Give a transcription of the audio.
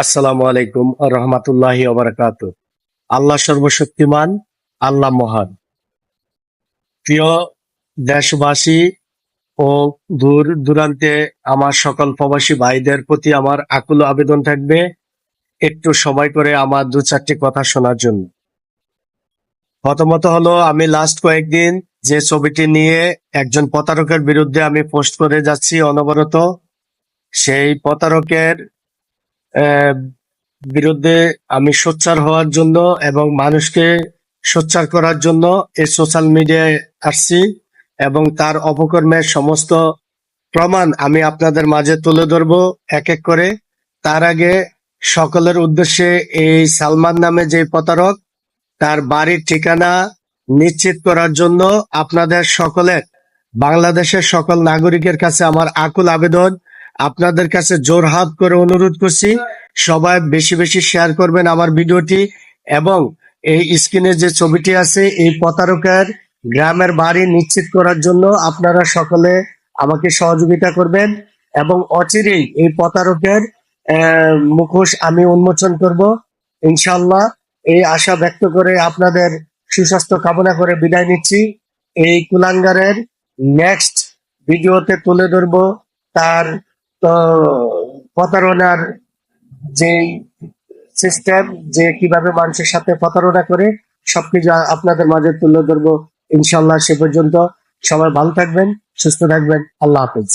আসসালামু আলাইকুম রহমতুল্লাহি ওবারাকাত। আল্লাহ সর্বশক্তিমান, আল্লাহ মহান। প্রিয় দেশবাসী ও দূর দূরান্তে আমার সকল প্রবাসী ভাইদের প্রতি আমার আকুল আবেদন থাকবে, একটু সময় করে আমার দু চারটি কথা শোনার জন্য। প্রথমত হলো, আমি লাস্ট কয়েকদিন যে ছবিটি নিয়ে একজন প্রতারকের বিরুদ্ধে আমি পোস্ট করে যাচ্ছি অনবরত, সেই প্রতারকের আহ, বিরুদ্ধে আমি সোচ্চার হওয়ার জন্য এবং মানুষকে সোচ্চার করার জন্য এই সোশ্যাল মিডিয়ায় আসছি এবং তার অপকর্মের সমস্ত প্রমাণ আমি আপনাদের মাঝে তুলে ধরবো এক এক করে। তার আগে সকলের উদ্দেশ্যে, এই সালমান নামে যে প্রতারক, তার বাড়ির ঠিকানা নিশ্চিত করার জন্য আপনাদের সকলের, বাংলাদেশের সকল নাগরিকের কাছে আমার আকুল আবেদন, আপনাদের কাছে জোরহাত করে অনুরোধ করছি, সবাই বেশি বেশি শেয়ার করবেন আমার ভিডিওটি। এবং এই স্ক্রিনে যে ছবিটি আছে, এই প্রতারকের গ্রামের বাড়ি নিশ্চিত করার জন্য আপনারা সকলে আমাকে সহযোগিতা করবেন এবং অচিরেই এই প্রতারকের মুখোশ আমি উন্মোচন করব ইনশাল্লাহ। এই আশা ব্যক্ত করে আপনাদের সুস্বাস্থ্য কামনা করে বিদায় নিচ্ছি। এই কুলাঙ্গারের নেক্সট ভিডিওতে তুলে ধরবো তার প্রতারণার যে সিস্টেম, যে কিভাবে মানুষের সাথে প্রতারণা করে, সবকিছু আপনাদের মাঝে তুলে ধরবো ইনশাল্লাহ। সে পর্যন্ত সবাই ভালো থাকবেন, সুস্থ থাকবেন। আল্লাহ হাফেজ।